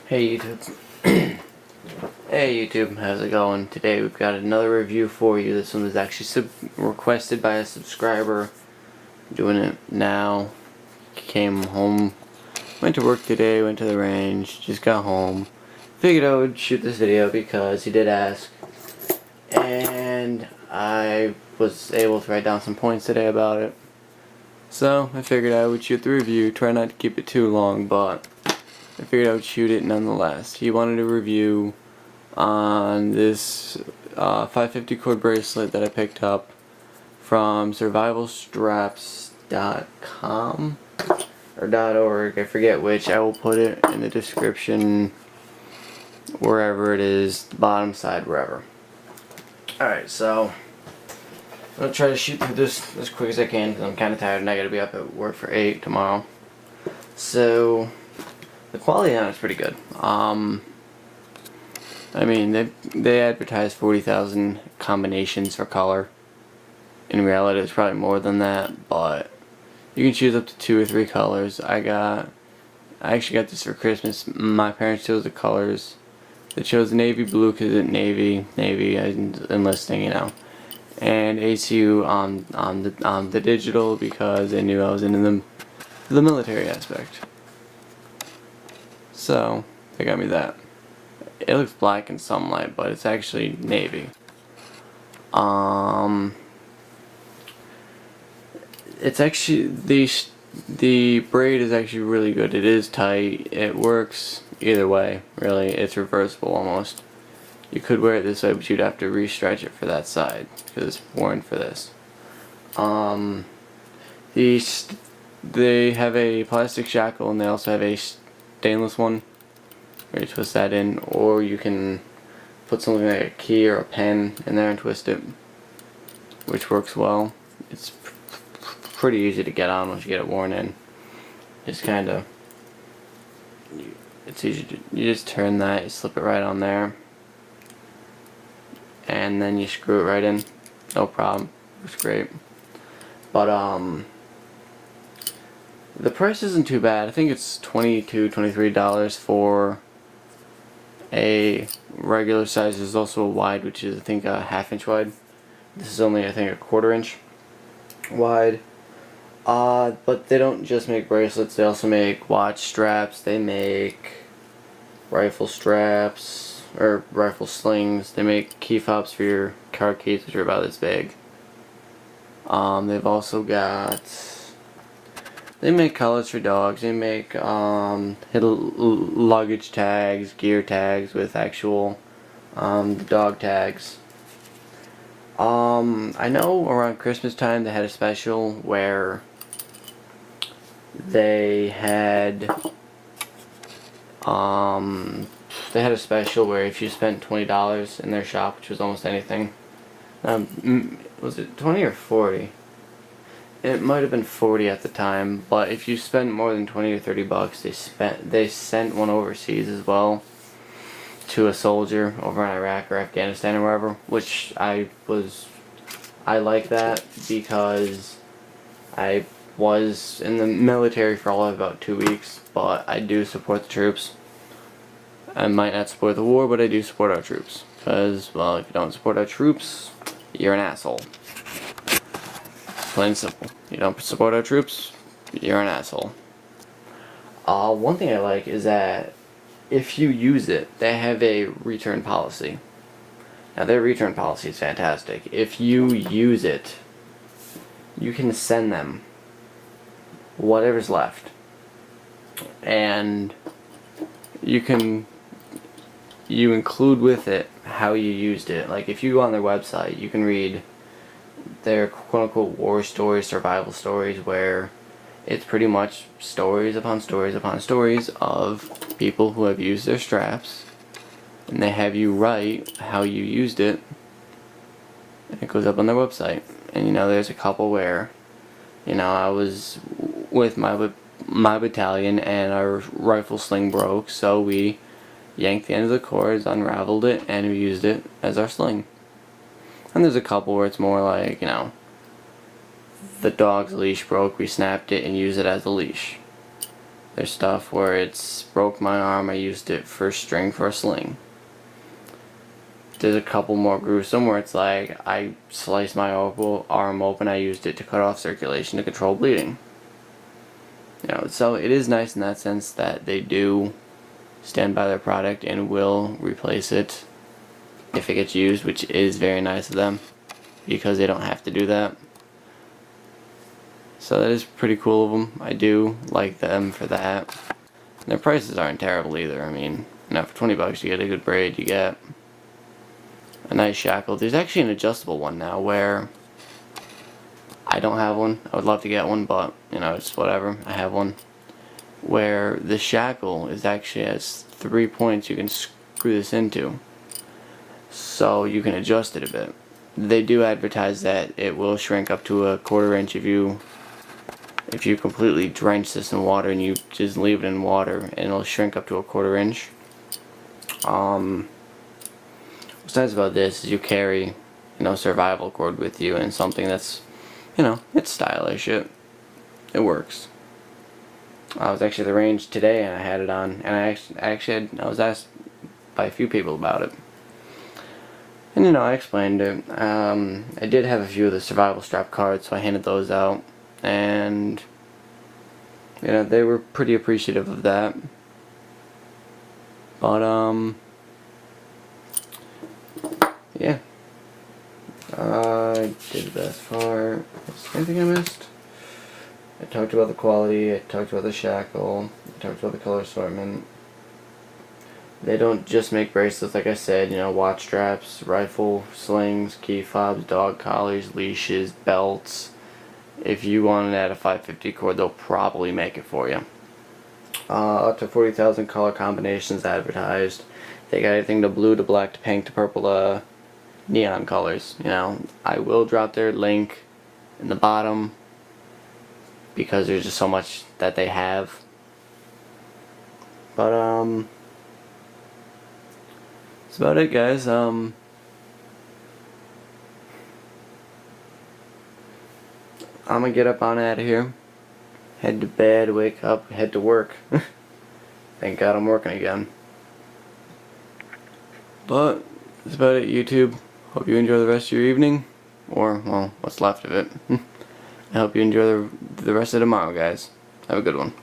Hey YouTube. Hey YouTube, how's it going? Today we've got another review for you. This one was actually requested by a subscriber. I'm doing it now. Came home, went to work today, went to the range, just got home. Figured I would shoot this video because he did ask. And I was able to write down some points today about it. So I figured I would shoot the review, try not to keep it too long, but I figured I would shoot it nonetheless. He wanted a review on this 550 cord bracelet that I picked up from survivalstraps.com or .org, I forget which. I will put it in the description wherever it is, the bottom side, wherever. Alright, so I'm going to try to shoot through this as quick as I can because I'm kind of tired and I got to be up at work for 8 tomorrow. So the quality on it's pretty good. I mean, they advertise 40,000 combinations for color. In reality, it's probably more than that, but you can choose up to 2 or 3 colors. I actually got this for Christmas. My parents chose the colors. They chose navy blue because it's navy, enlisting, you know, and ACU on the digital because they knew I was into the military aspect. So they got me that. It looks black in some light, but it's actually navy. It's actually the braid is actually really good. It is tight. It works either way. Really, it's reversible almost. You could wear it this way, but you'd have to re-stretch it for that side because it's worn for this. They have a plastic shackle and they also have a stainless one where you twist that in, or you can put something like a key or a pen in there and twist it, which works well. It's pretty easy to get on once you get it worn in. Just kind of, it's easy to, you just turn that, you slip it right on there, and then you screw it right in. No problem. It's great. But the price isn't too bad. I think it's $22, $23 for a regular size. There's also a wide, which is I think a 1/2 inch wide. This is only I think a 1/4 inch wide. But they don't just make bracelets, they also make watch straps, they make rifle straps, or rifle slings, they make key fobs for your car keys, which are about this big. They've also got, they make collars for dogs, they make luggage tags, gear tags with actual dog tags. I know around Christmas time they had a special where they had a special where if you spent $20 in their shop, which was almost anything, was it 20 or 40? It might have been 40 at the time, but if you spent more than 20 or 30 bucks, they sent one overseas as well to a soldier over in Iraq or Afghanistan or wherever, which I like that because I was in the military for all of about 2 weeks, but I do support the troops. I might not support the war, but I do support our troops. Because, well, if you don't support our troops, you're an asshole. Plain and simple. You don't support our troops, you're an asshole. One thing I like is that if you use it, they have a return policy. Now their return policy is fantastic. If you use it, you can send them whatever's left, and you include with it how you used it. Like if you go on their website, you can read their quote-unquote war stories, survival stories, where it's pretty much stories upon stories upon stories of people who have used their straps, and they have you write how you used it, and it goes up on their website. And you know, there's a couple where, you know, I was with my battalion and our rifle sling broke, so we yanked the end of the cords, unraveled it, and we used it as our sling. And there's a couple where it's more like, you know, the dog's leash broke, we snapped it and used it as a leash. There's stuff where it's broke my arm, I used it for string for a sling. There's a couple more gruesome where it's like I sliced my arm open, I used it to cut off circulation to control bleeding. You know, so it is nice in that sense that they do stand by their product and will replace it if it gets used, which is very nice of them because they don't have to do that. So that is pretty cool of them. I do like them for that. And their prices aren't terrible either. I mean, now for $20 you get a good braid, you get a nice shackle. There's actually an adjustable one now where I don't have one. I would love to get one, but you know, it's whatever. I have one where the shackle is actually has 3 points you can screw this into, so you can adjust it a bit. They do advertise that it will shrink up to a 1/4 inch if you completely drench this in water and you just leave it in water, and it'll shrink up to a 1/4 inch. What's nice about this is you carry, you know, survival cord with you, and something that's, you know, it's stylish. It works. I was actually at the range today and I had it on, and I was asked by a few people about it. And you know, I explained it. I did have a few of the survival strap cards, so I handed those out, and you know, they were pretty appreciative of that. But yeah, I did the best part. Is there anything I missed? I talked about the quality, I talked about the shackle, I talked about the color assortment. They don't just make bracelets, like I said, you know, watch straps, rifle, slings, key fobs, dog collars, leashes, belts. If you want to add a 550 cord, they'll probably make it for you. Up to 40,000 color combinations advertised. They got everything to blue to black to pink to purple to neon colors. You know, I will drop their link in the bottom because there's just so much that they have. But that's about it, guys. I'm gonna get up on out of here, head to bed, wake up, head to work. Thank God I'm working again. But that's about it, YouTube. Hope you enjoy the rest of your evening, or well, what's left of it. I hope you enjoy the rest of tomorrow, guys. Have a good one.